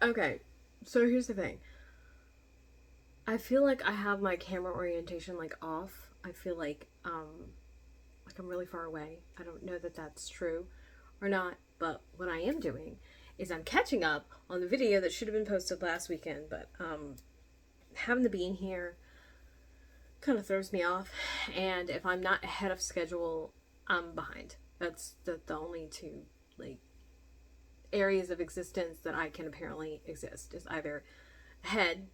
Okay, so here's the thing. I feel like I have my camera orientation like off. I feel like I'm really far away. I don't know that that's true or not, but what I am doing is I'm catching up on the video that should have been posted last weekend, but having the bean here kind of throws me off, and if I'm not ahead of schedule, I'm behind. That's the only two like areas of existence that I can apparently exist, is either ahead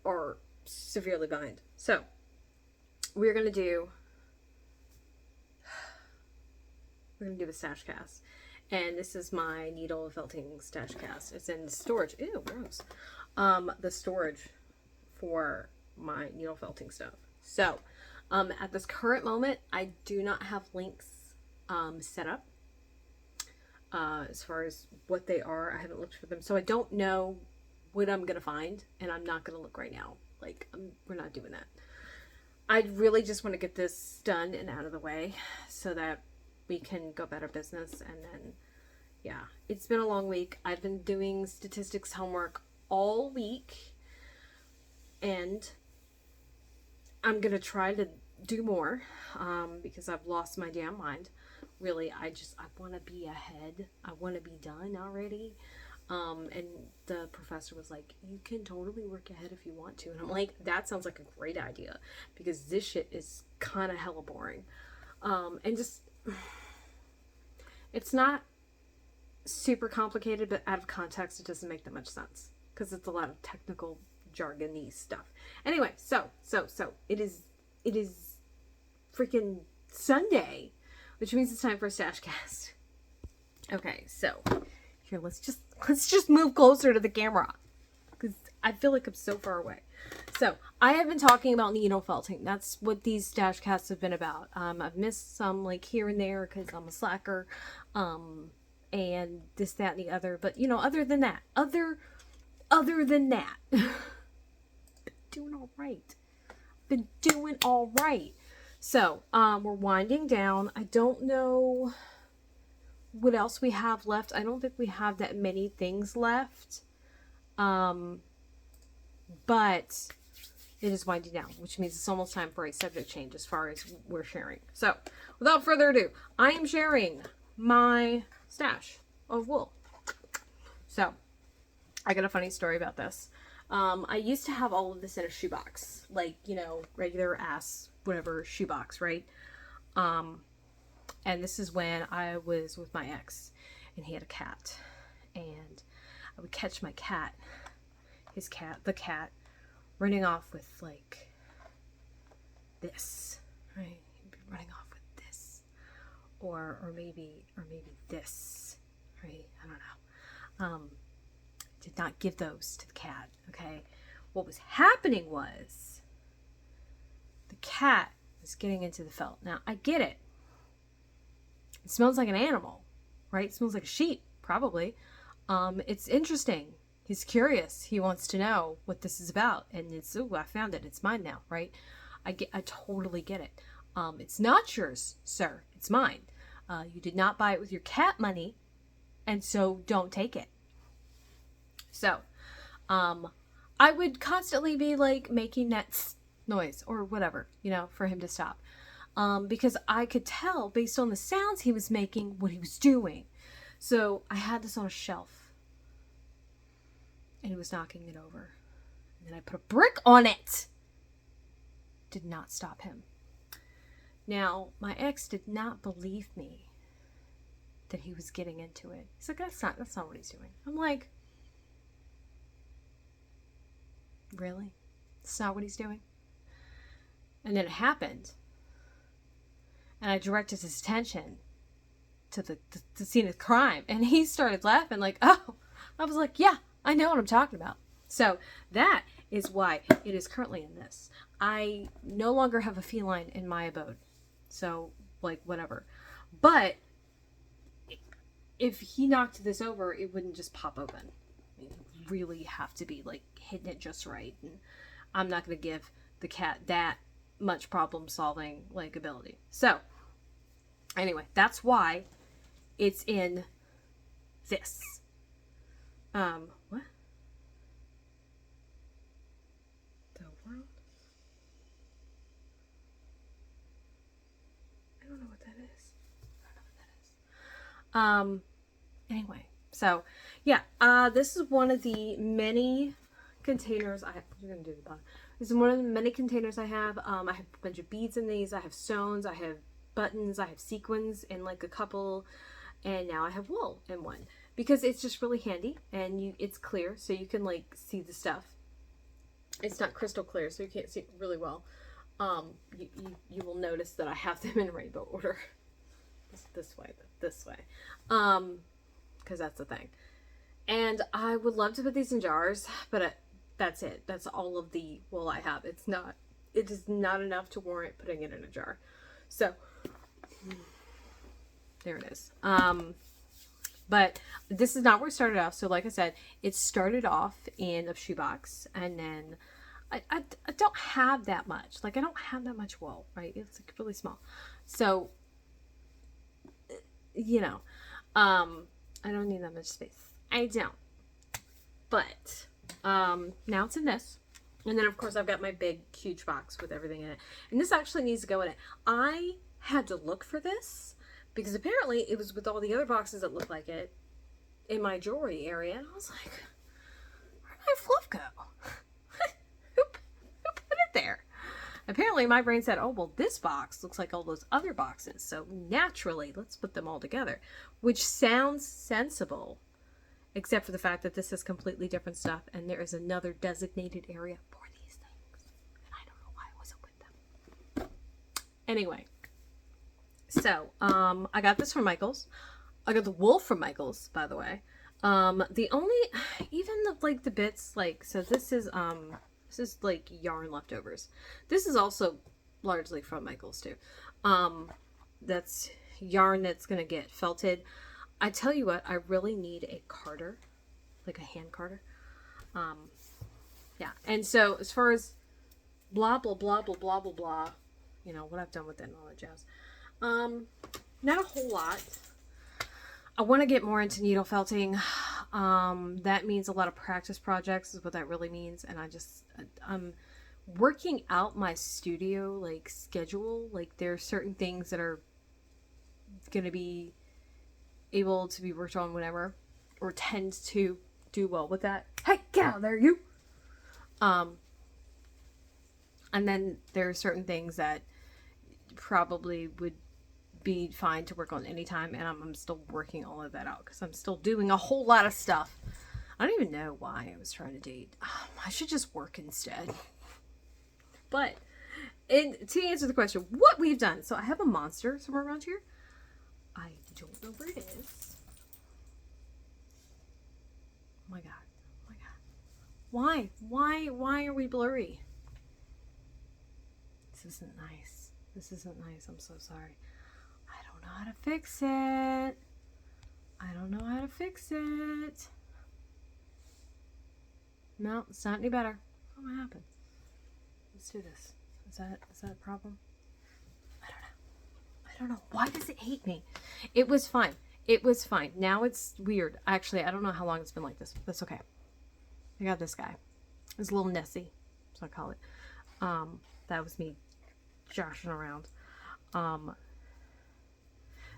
or severely behind. So we're gonna do the Stashcast, and this is my Needlefelting Stashcast. It's in storage. Ew, gross. The storage for my Needlefelting stuff. So, at this current moment, I do not have links set up. As far as what they are, I haven't looked for them, so I don't know what I'm gonna find, and I'm not gonna look right now. Like, we're not doing that. I really just want to get this done and out of the way so that we can go about our business. And then, yeah, it's been a long week. I've been doing statistics homework all week, and I'm gonna try to do more because I've lost my damn mind. Really, I want to be ahead. I want to be done already. And the professor was like, you can totally work ahead if you want to. And I'm like, that sounds like a great idea, because this shit is kind of hella boring. And just, it's not super complicated, but out of context, it doesn't make that much sense, because it's a lot of technical jargony stuff. Anyway, so it is freaking Sunday, which means it's time for a Stashcast. Okay, so here, let's just move closer to the camera, because I feel like I'm so far away. So I have been talking about needlefelting. That's what these Stashcasts have been about. I've missed some like here and there because I'm a slacker, and this, that, and the other. But you know, other than that, doing all right. Been doing all right. So we're winding down. I don't know what else we have left. I don't think we have that many things left. But it is winding down, which means it's almost time for a subject change as far as we're sharing. So without further ado, I am sharing my stash of wool. So I got a funny story about this. I used to have all of this in a shoebox, like, you know, regular ass, whatever shoebox, right? And this is when I was with my ex, and he had a cat, and I would catch my cat, the cat, running off with like this, right? He'd be running off with this, or maybe this, right? I don't know. Did not give those to the cat, okay? What was happening was the cat was getting into the felt. Now, I get it. It smells like an animal, right? It smells like a sheep, probably. It's interesting. He's curious. He wants to know what this is about. And it's, ooh, I found it. It's mine now, right? I totally get it. It's not yours, sir. It's mine. You did not buy it with your cat money, and so don't take it. So, I would constantly be like making that noise or whatever, you know, for him to stop. Because I could tell based on the sounds he was making what he was doing. So I had this on a shelf, and he was knocking it over. And then I put a brick on it. Did not stop him. Now, my ex did not believe me that he was getting into it. He's like, that's not what he's doing. I'm like, really? That's not what he's doing? And then it happened. And I directed his attention to the scene of the crime. And he started laughing like, oh. I was like, yeah, I know what I'm talking about. So that is why it is currently in this. I no longer have a feline in my abode. So, like, whatever. But if he knocked this over, it wouldn't just pop open. You really have to be, like, hitting it just right. And I'm not going to give the cat that much problem-solving, like, ability. So, anyway, that's why it's in this. What? Anyway, so yeah, this is one of the many containers I have. You're gonna do the bottom. This is one of the many containers I have. I have a bunch of beads in these. I have stones. I have buttons. I have sequins in like a couple, and now I have wool in one because it's just really handy and it's clear, so you can like see the stuff. It's not crystal clear, so you can't see it really well. You will notice that I have them in rainbow order. This way, because that's the thing. And I would love to put these in jars, but that's it. That's all of the wool I have. It is not enough to warrant putting it in a jar. So there it is. But this is not where it started off. So like I said, it started off in a shoebox, and then I don't have that much. Like, I don't have that much wool, right? It's like really small. So, you know, I don't need that much space. I don't. But now it's in this. And then, of course, I've got my big, huge box with everything in it. And this actually needs to go in it. I had to look for this because apparently it was with all the other boxes that looked like it in my jewelry area. And I was like, where'd my fluff go? Who put it there? Apparently my brain said, oh, well, this box looks like all those other boxes. So naturally, let's put them all together, which sounds sensible, except for the fact that this is completely different stuff. And there is another designated area for these things. And I don't know why I wasn't with them. Anyway, so I got this from Michael's. I got the wool from Michael's, by the way. The only, even the bits, like, so this is like yarn leftovers. This is also largely from Michael's too. That's yarn that's going to get felted. I tell you what, I really need a carder, like a hand carder. Yeah. And so as far as blah, blah, blah, blah, blah, blah, blah, you know, what I've done with it and all that jazz. Not a whole lot. I want to get more into needle felting. That means a lot of practice projects is what that really means. And I'm working out my studio, like, schedule. Like, there are certain things that are going to be able to be worked on whenever, or tend to do well with that. Hey, get out there, you! And then there are certain things that probably would be fine to work on anytime, and I'm still working all of that out because I'm still doing a whole lot of stuff. I don't even know why I was trying to date. I should just work instead. But to answer the question, what we've done, so I have a monster somewhere around here. I don't know where it is. Oh my god. Oh my god. Why are we blurry? This isn't nice. This isn't nice. I'm so sorry. I don't know how to fix it. I don't know how to fix it. No, it's not any better. What happened? Let's do this. Is that a problem? I don't know. Why does it hate me? It was fine. It was fine. Now it's weird. Actually, I don't know how long it's been like this. That's okay. I got this guy. It's a little Nessie, so I call it. That was me joshing around.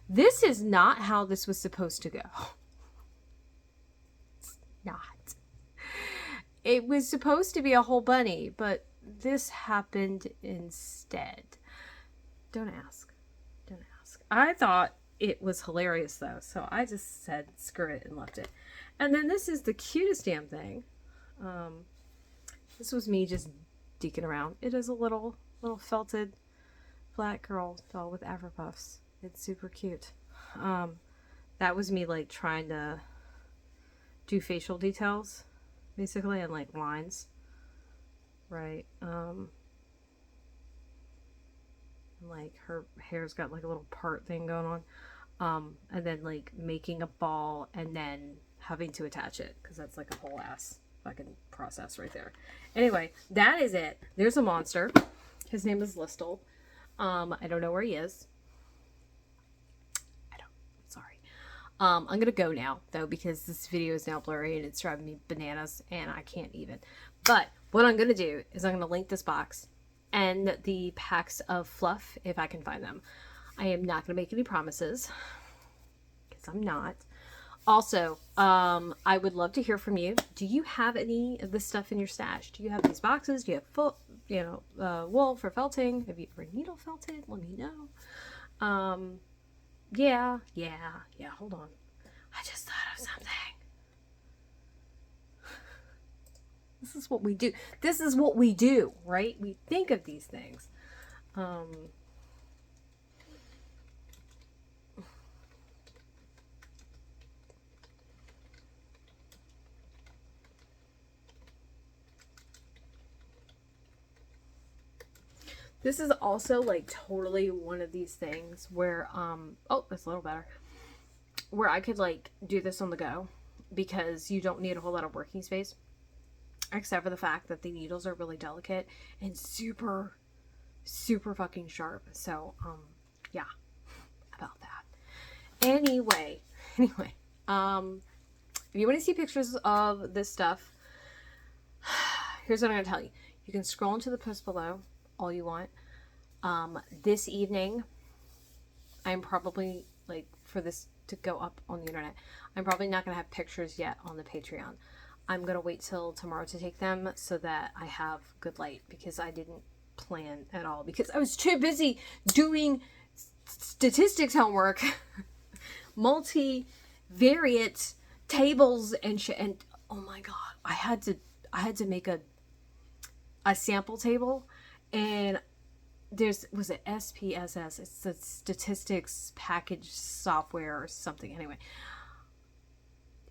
This is not how this was supposed to go. It's not. It was supposed to be a whole bunny, but this happened instead. Don't ask. Don't ask. I thought it was hilarious though, so I just said screw it and left it. And then this is the cutest damn thing. This was me just deeking around. It is a little felted flat girl doll with afro puffs. It's super cute. That was me like trying to do facial details basically, and like lines, right? And like her hair's got like a little part thing going on, and then like making a ball and then having to attach it because that's like a whole ass fucking process right there. Anyway, that is it. There's a monster. His name is Listel. I don't know where he is. I'm going to go now, though, because this video is now blurry and it's driving me bananas and I can't even. But what I'm going to do is I'm going to link this box and the packs of fluff if I can find them. I am not going to make any promises because because I'm not. Also, I would love to hear from you. Do you have any of this stuff in your stash? Do you have these boxes? Do you have wool for felting? Have you ever needle felted? Let me know. Yeah. Hold on. I just thought of something. This is what we do. This is what we do, right? We think of these things. This is also like totally one of these things where, oh, that's a little better. Where I could like do this on the go because you don't need a whole lot of working space. Except for the fact that the needles are really delicate and super, super fucking sharp. So, yeah, about that. Anyway, if you want to see pictures of this stuff, here's what I'm going to tell you. You can scroll into the post below all you want. This evening, I'm probably, like, for this to go up on the internet, I'm probably not going to have pictures yet on the Patreon. I'm going to wait till tomorrow to take them so that I have good light, because I didn't plan at all, because I was too busy doing statistics homework, multivariate tables and shit. And oh my God, I had to make a sample table, and was it SPSS? It's the statistics package software or something. Anyway,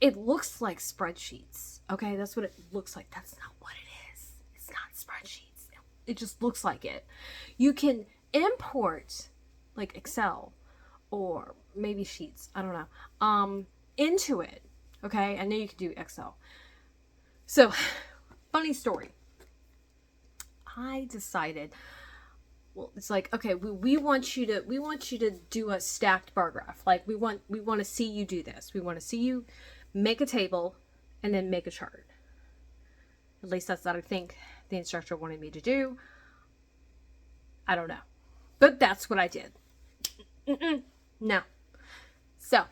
it looks like spreadsheets. Okay, that's what it looks like. That's not what it is. It's not spreadsheets. It just looks like it. You can import like Excel or maybe Sheets, I don't know, into it. Okay, I know you can do Excel. So, funny story. I decided, well, it's like, okay, we want you to do a stacked bar graph. Like we want to see you do this. We want to see you make a table and then make a chart. At least that's what I think the instructor wanted me to do. I don't know, but that's what I did. No. So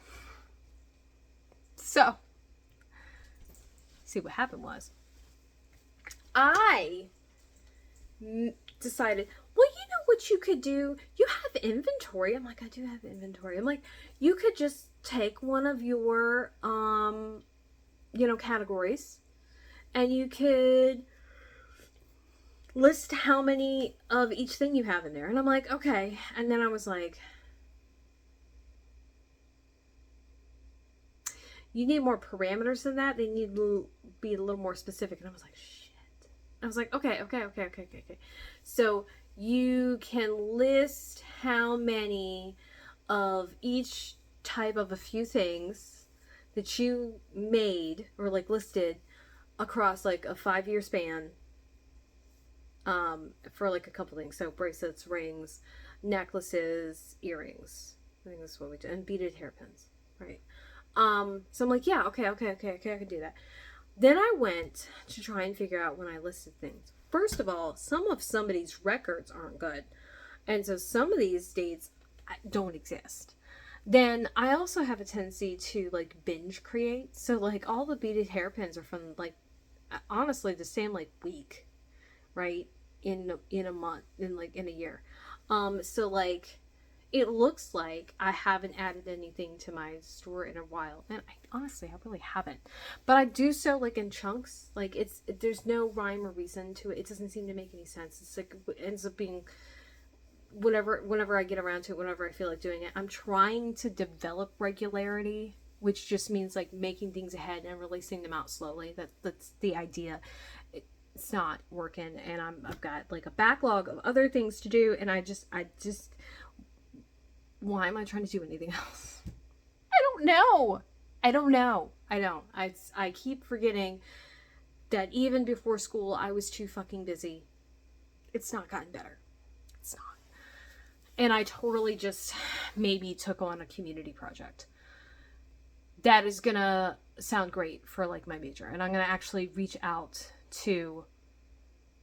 see, what happened was I decided, well, you know what you could do? You have inventory. I'm like, I do have inventory. I'm like, you could just take one of your, categories, and you could list how many of each thing you have in there. And I'm like, okay. And then I was like, you need more parameters than that. They need to be a little more specific. And I was like, shit. I was like, okay. So you can list how many of each type of a few things that you made or like listed across like a 5-year span, for like a couple things. So bracelets, rings, necklaces, earrings. I think that's what we do. And beaded hairpins, right? So I'm like, yeah, okay, I can do that. Then I went to try and figure out when I listed things. First of all, some of somebody's records aren't good. And so some of these dates don't exist. Then I also have a tendency to like binge create. So like all the beaded hairpins are from like, honestly, the same like week, right? In a month, in a year. So like, it looks like I haven't added anything to my store in a while. And honestly, I really haven't. But I do so like in chunks. Like there's no rhyme or reason to it. It doesn't seem to make any sense. It's like, it ends up being whenever I get around to it, whenever I feel like doing it. I'm trying to develop regularity, which just means like making things ahead and releasing them out slowly. That's the idea. It's not working, and I've got like a backlog of other things to do, and I just why am I trying to do anything else? I don't know. I keep forgetting that even before school, I was too fucking busy. It's not gotten better. It's not. And I totally just maybe took on a community project. That is gonna sound great for like my major. And I'm gonna actually reach out to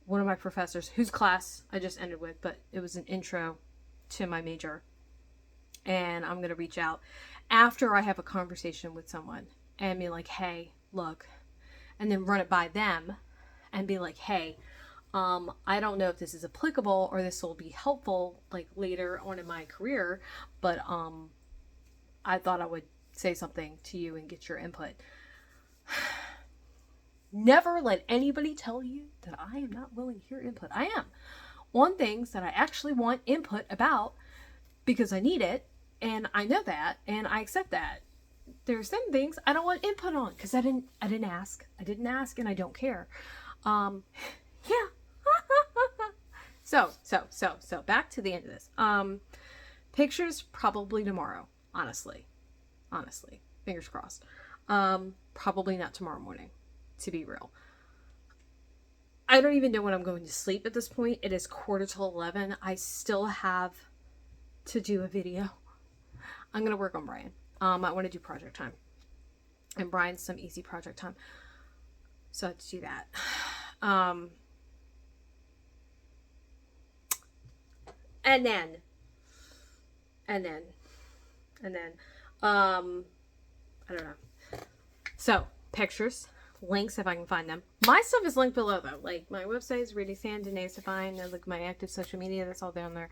one of my professors whose class I just ended with, but it was an intro to my major. And I'm going to reach out after I have a conversation with someone and be like, hey, look, and then run it by them and be like, hey, I don't know if this is applicable or this will be helpful like later on in my career, but I thought I would say something to you and get your input. Never let anybody tell you that I am not willing to hear input. I am on things that I actually want input about because I need it, and I know that, and I accept that. There's some things I don't want input on because I didn't ask. I didn't ask, and I don't care. Yeah. So back to the end of this. Pictures probably tomorrow. Honestly, fingers crossed. Probably not tomorrow morning, to be real. I don't even know when I'm going to sleep at this point. It is 11:15. I still have to do a video. I'm going to work on Brian. I want to do project time. And Brian's some easy project time. So I have to do that. And then, I don't know. So, pictures, links if I can find them. My stuff is linked below though. Like, my website is really nice to find. And like my active social media, that's all down there.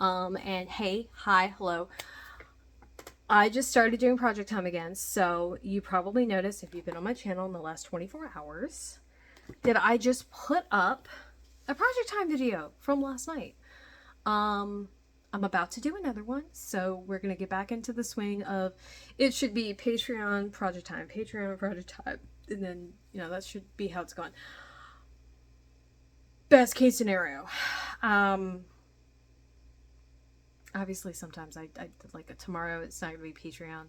And hey, hi, hello. I just started doing project time again. So, you probably noticed if you've been on my channel in the last 24 hours that I just put up a project time video from last night. I'm about to do another one, so we're going to get back into the swing of, it should be Patreon project time, and then, you know, that should be how it's going. Best case scenario. Obviously sometimes I like tomorrow it's not going to be Patreon,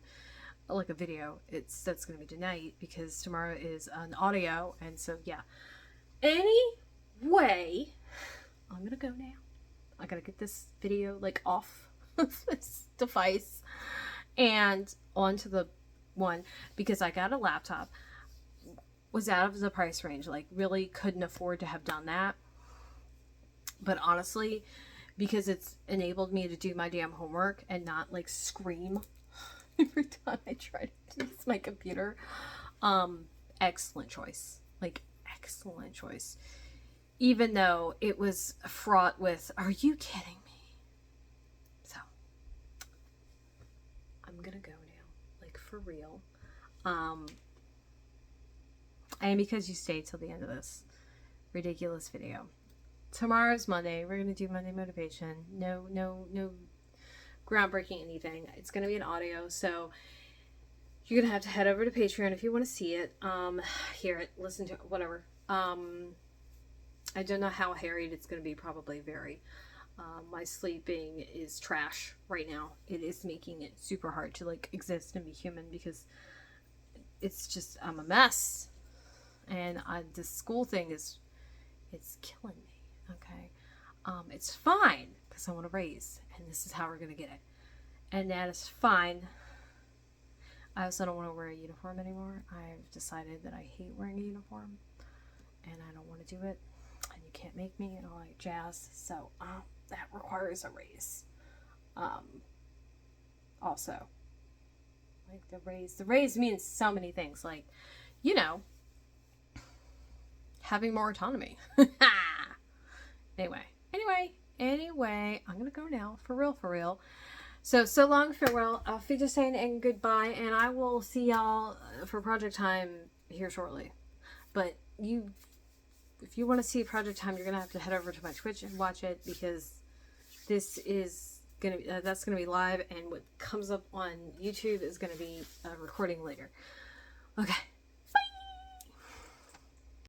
like a video, that's going to be tonight, because tomorrow is an audio, and so, yeah. Anyway, I'm going to go now. I gotta get this video like off this device and onto the one, because I got a laptop, was out of the price range, like really couldn't afford to have done that, but honestly, because it's enabled me to do my damn homework and not like scream every time I try to use my computer, excellent choice, like excellent choice. Even though it was fraught with, are you kidding me? So, I'm gonna go now. Like, for real. And because you stayed till the end of this ridiculous video. Tomorrow's Monday. We're gonna do Monday motivation. No groundbreaking anything. It's gonna be an audio, so you're gonna have to head over to Patreon if you want to see it. Hear it, listen to it, whatever. I don't know how harried it's going to be. Probably very. My sleeping is trash right now. It is making it super hard to like exist and be human, because it's just, I'm a mess. And this school thing it's killing me. Okay. It's fine because I want to raise, and this is how we're going to get it. And that is fine. I also don't want to wear a uniform anymore. I've decided that I hate wearing a uniform, and I don't want to do it. And you can't make me and all that jazz, so that requires a raise. Also, like the raise means so many things, like, you know, having more autonomy. Anyway, I'm gonna go now, for real. So long, farewell, auf Wiedersehen, and goodbye, and I will see y'all for project time here shortly. But if you want to see Project Time, you're going to have to head over to my Twitch and watch it, because this is going to be, that's going to be live, and what comes up on YouTube is going to be a recording later. Okay.